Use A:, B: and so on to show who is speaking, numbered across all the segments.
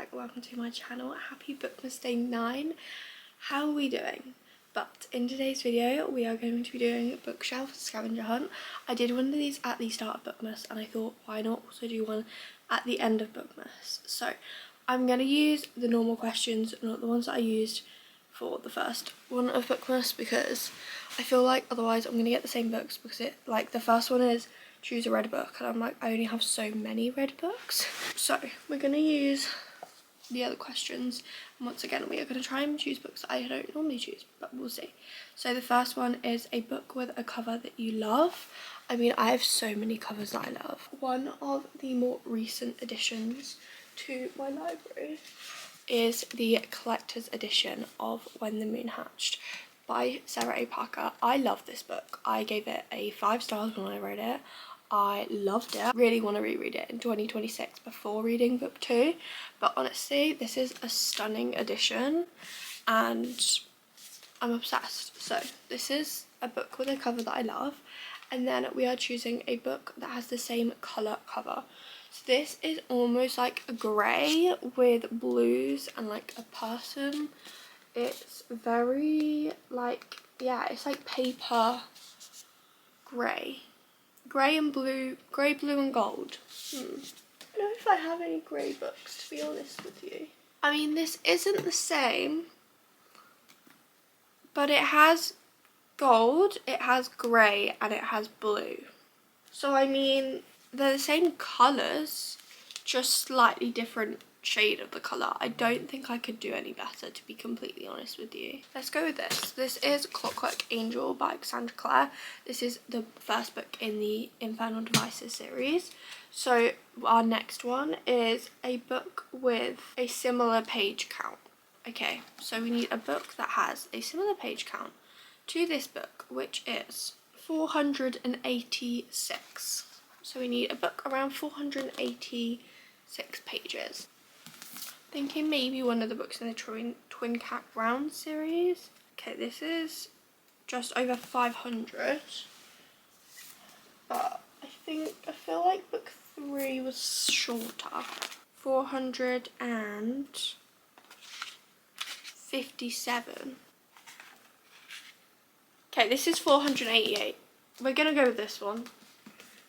A: back, welcome to my channel. Happy Bookmas Day 9. How are we doing? But in today's video we are going to be doing bookshelf scavenger hunt. I did one of these at the start of Bookmas and I thought why not also do one at the end of Bookmas. So I'm going to use the normal questions, not the ones that I used for the first one of Bookmas, because I feel like otherwise I'm going to get the same books, because it, like, the first one is choose a red book and I'm like, I only have so many red books. So we're going to use the other questions, and once again we are going to try and choose books that I don't normally choose, but we'll see. So the first one is a book with a cover that you love. I mean, I have so many covers that I love. One of the more recent additions to my library is the collector's edition of When the Moon Hatched by Sarah A. Parker. I love this book. I gave it a 5 stars when I read it. I loved it. Really want to reread it in 2026 before reading book 2, but honestly this is a stunning edition and I'm obsessed. So this is a book with a cover that I love, and then we are choosing a book that has the same colour cover. So this is almost like a grey with blues and like a person. It's very like, yeah, it's like paper grey. Grey and blue, grey, blue and gold. I don't know if I have any grey books, to be honest with you. I mean, this isn't the same, but it has gold, it has grey, and it has blue. So I mean, they're the same colours, just slightly different shade of the colour. I don't think I could do any better, to be completely honest with you. Let's go with this. This is Clockwork Angel by Cassandra Clare. This is the first book in the Infernal Devices series. So our next one is a book with a similar page count. Okay, so we need a book that has a similar page count to this book, which is 486. So we need a book around 486 pages. Thinking maybe one of the books in the Twin Cat Brown series. Okay, this is just over 500, but I feel like book 3 was shorter. 457. Okay, this is 488. We're gonna go with this one.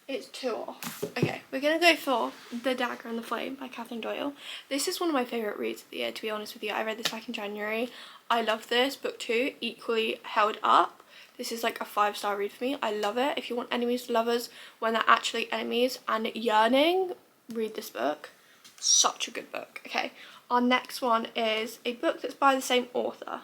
A: It's 2 off. Okay, we're gonna go for The Dagger and the Flame by Catherine Doyle. This is one of my favourite reads of the year, to be honest with you. I read this back in January. I love this. Book 2 equally held up. This is like a 5-star read for me. I love it. If you want enemies to lovers when they're actually enemies and yearning, read this book. Such a good book. Okay, our next one is a book that's by the same author.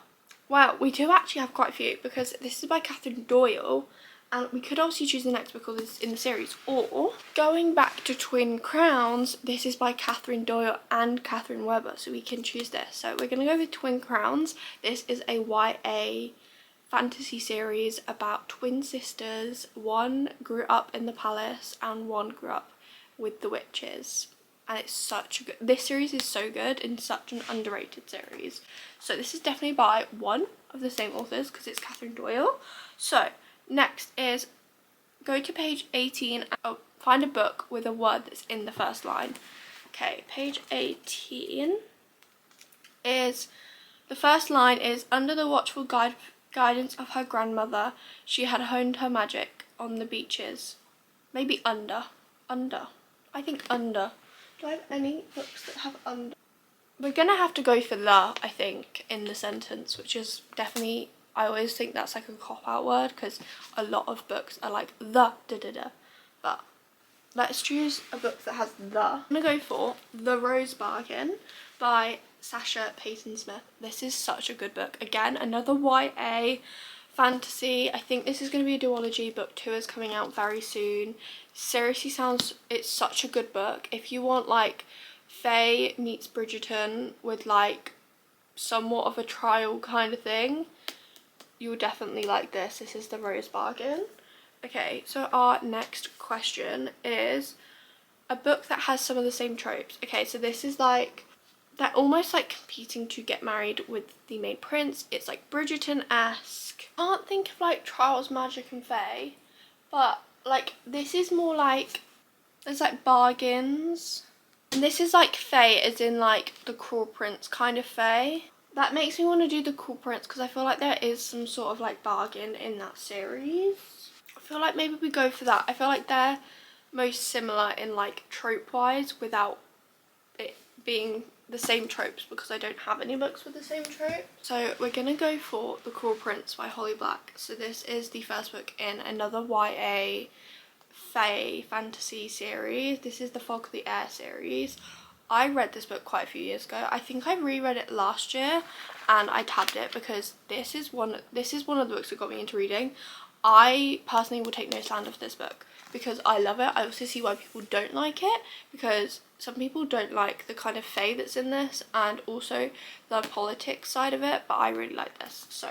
A: Wow, we do actually have quite a few, because this is by Catherine Doyle. And we could also choose the next book in the series, or going back to Twin Crowns, this is by Catherine Doyle and Catherine Webber, so we can choose this. So we're going to go with Twin Crowns. This is a YA fantasy series about twin sisters. One grew up in the palace and one grew up with the witches. And it's such a good, this series is so good and such an underrated series. So this is definitely by one of the same authors, because it's Catherine Doyle. So next is go to page 18 and find a book with a word that's in the first line. Okay, page 18 is, the first line is, under the watchful guidance of her grandmother, she had honed her magic on the beaches. Maybe under. I think under. Do I have any books that have under? We're gonna have to go for the, I think, in the sentence, which is definitely, I always think that's like a cop-out word, because a lot of books are like the da-da-da. But let's choose a book that has the. I'm gonna go for The Rose Bargain by Sasha Payton Smith. This is such a good book. Again, another YA fantasy. I think this is going to be a duology. Book 2 is coming out very soon. Seriously sounds, it's such a good book. If you want like Faye meets Bridgerton with like somewhat of a trial kind of thing, you'll definitely like this. This is The Rose Bargain. Okay, so our next question is a book that has some of the same tropes. Okay, so this is like, they're almost like competing to get married with the main prince. It's like Bridgerton-esque. Can't think of like Trials, Magic and Faye, but like this is more like, there's like bargains. And this is like Fae, as in like the Cruel Prince kind of Fae. That makes me want to do the Cruel Prince because I feel like there is some sort of like bargain in that series. I feel like maybe we go for that. I feel like they're most similar in like trope wise without it being the same tropes, because I don't have any books with the same trope. So we're gonna go for The Cruel Prince by Holly Black. So this is the first book in another YA Fae fantasy series. This is the Fog of the Air series. I read this book quite a few years ago. I think I reread it last year and I tabbed it because this is one of the books that got me into reading. I personally will take no slander for this book because I love it. I also see why people don't like it, because some people don't like the kind of fae that's in this and also the politics side of it, but I really like this. So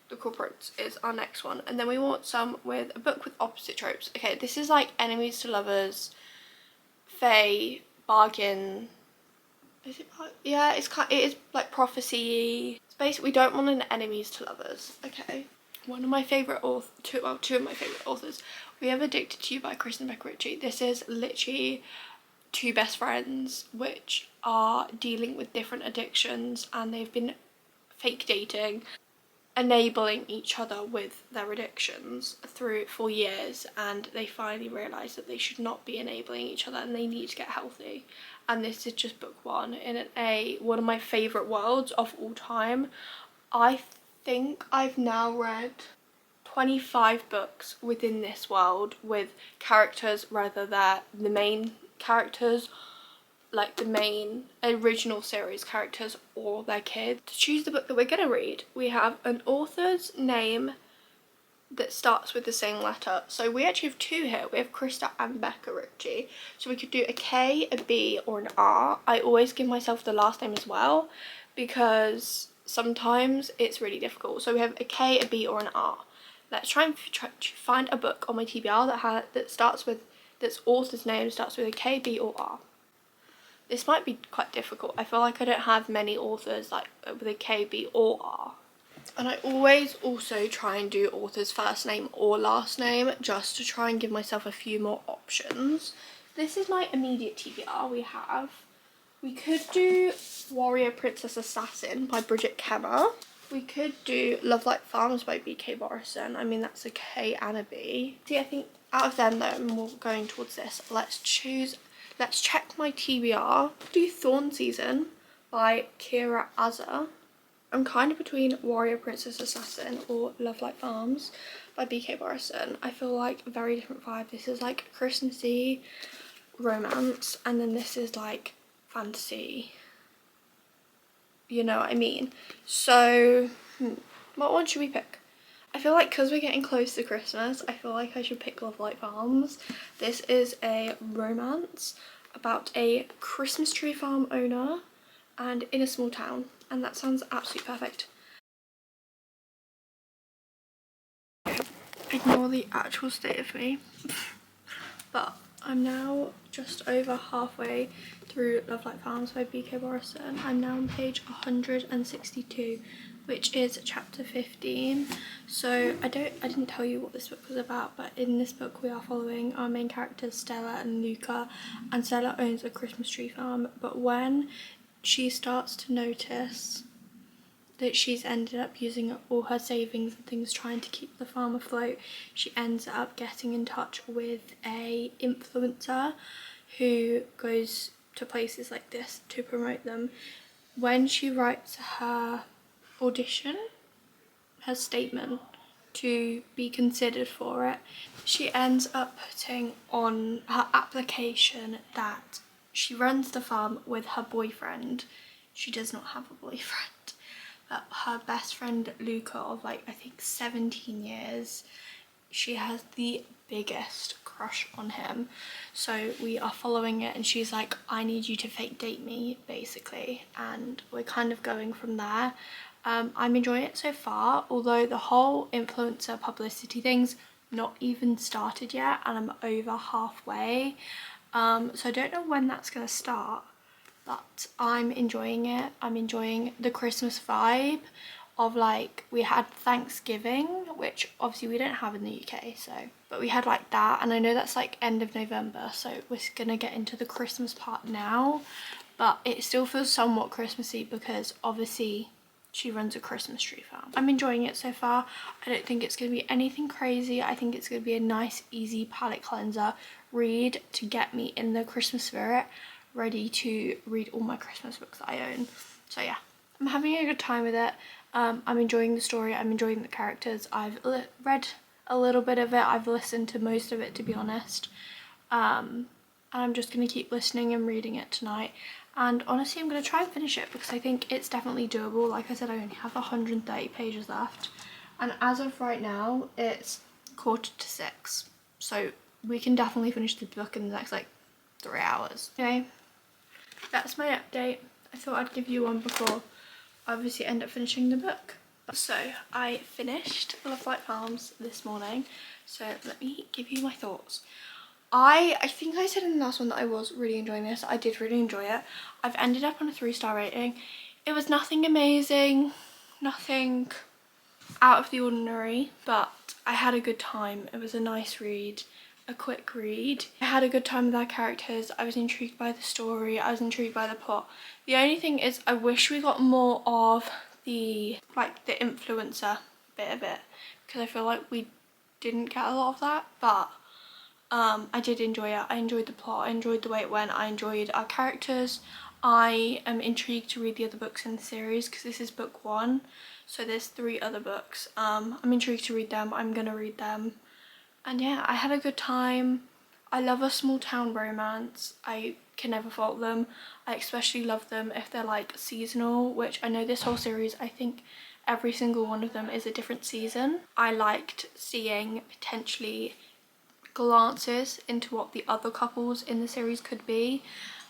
A: The Cruel Prince is our next one. And then we want some with a book with opposite tropes. Okay, this is like enemies to lovers, fae, bargain. Is it? Yeah, it is like prophecy. It's basically, we don't want an enemies to lovers. Okay. One of my favourite two of my favourite authors. We Have Addicted to You by Kristen Becker Ritchie. This is literally two best friends which are dealing with different addictions, and they've been fake dating, enabling each other with their addictions for years, and they finally realise that they should not be enabling each other and they need to get healthy. And this is just book one in one of my favourite worlds of all time. I think I've now read 25 books within this world with characters, whether they're the main characters, like the main original series characters, or their kids. To choose the book that we're going to read, we have an author's name that starts with the same letter. So we actually have two here. We have Krista and Becca Ritchie. So we could do a K, a B, or an R. I always give myself the last name as well because sometimes it's really difficult. So we have a K, a B, or an R. Let's try and find a book on my TBR that's author's name starts with a K, B, or R. This might be quite difficult. I feel like I don't have many authors like with a K, B, or R. And I always also try and do author's first name or last name just to try and give myself a few more options. This is my immediate TBR. We could do Warrior Princess Assassin by Bridget Kemmer. We could do Love Like Farms by B.K. Morrison. I mean, that's a K and a B. See, I think out of them though, I'm more going towards this. Let's check my TBR. Do Thorn Season by Kira Azar. I'm kind of between Warrior Princess Assassin or Love Like Farms by B.K. Morrison. I feel like a very different vibe. This is like Christmassy romance, and then this is like fantasy. You know what I mean? So, what one should we pick? I feel like because we're getting close to Christmas, I feel like I should pick Love Like Farms. This is a romance about a Christmas tree farm owner and in a small town, and that sounds absolutely perfect. Ignore the actual state of me. But I'm now just over halfway through Love Like Farms by B.K. Morrison. I'm now on page 162, which is chapter 15. So I didn't tell you what this book was about, but in this book we are following our main characters Stella and Luca, and Stella owns a Christmas tree farm, but when she starts to notice that she's ended up using up all her savings and things trying to keep the farm afloat, she ends up getting in touch with a influencer who goes to places like this to promote them. When she writes her audition, her statement to be considered for it, she ends up putting on her application that she runs the farm with her boyfriend. She does not have a boyfriend. Her best friend Luca of like I think 17 years, she has the biggest crush on him. So we are following it and she's like, I need you to fake date me basically, and we're kind of going from there. I'm enjoying it so far, although the whole influencer publicity thing's not even started yet and I'm over halfway, so I don't know when that's gonna start. But I'm enjoying it. I'm enjoying the Christmas vibe of like, we had Thanksgiving, which obviously we don't have in the UK, so. but we had like that, and I know that's like end of November, so we're gonna get into the Christmas part now, but it still feels somewhat Christmassy because obviously she runs a Christmas tree farm. I'm enjoying it so far. I don't think it's gonna be anything crazy. I think it's gonna be a nice, easy palette cleanser read to get me in the Christmas spirit, ready to read all my Christmas books that I own. So yeah, I'm having a good time with it. I'm enjoying the story, I'm enjoying the characters. I've read a little bit of it, I've listened to most of it, to be honest. And I'm just going to keep listening and reading it tonight. And honestly, I'm going to try and finish it because I think it's definitely doable. Like I said, I only have 130 pages left. And as of right now, it's 5:45. So we can definitely finish the book in the next like 3 hours. Okay, that's my update. I thought I'd give you one before I obviously end up finishing the book. So I finished Love Light Farms this morning. So let me give you my thoughts. I think I said in the last one that I was really enjoying this. I did really enjoy it. I've ended up on a 3-star rating. It was nothing amazing, nothing out of the ordinary, but I had a good time. It was a nice read, a quick read. I had a good time with our characters. I was intrigued by the story. I was intrigued by the plot. The only thing is I wish we got more of the influencer bit of it, because I feel like we didn't get a lot of that, but I did enjoy it. I enjoyed the plot, I enjoyed the way it went, I enjoyed our characters. I am intrigued to read the other books in the series because this is book 1, so there's 3 other books. I'm intrigued to read them, I'm gonna read them. And yeah, I had a good time. I love a small town romance. I can never fault them. I especially love them if they're like seasonal, which I know this whole series, I think every single one of them is a different season. I liked seeing potentially glances into what the other couples in the series could be,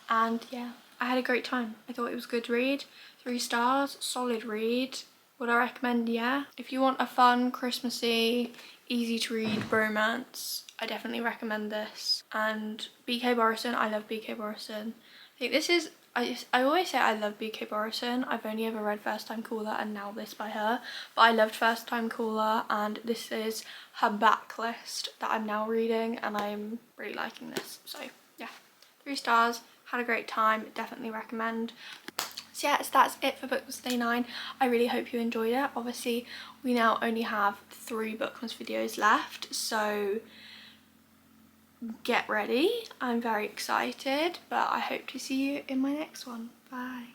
A: and yeah, I had a great time. I thought it was a good read. 3 stars, solid read. Would I recommend? Yeah. If you want a fun, Christmassy, easy to read romance, I definitely recommend this. And BK Borison, I love BK Borison. I think this is, I always say I love BK Borison. I've only ever read First Time Caller and now this by her, but I loved First Time Caller, and this is her backlist that I'm now reading, and I'm really liking this. So yeah, 3 stars, had a great time, definitely recommend. So yeah, so that's it for Bookmas Day 9. I really hope you enjoyed it. Obviously, we now only have 3 Bookmas videos left, so get ready. I'm very excited, but I hope to see you in my next one. Bye.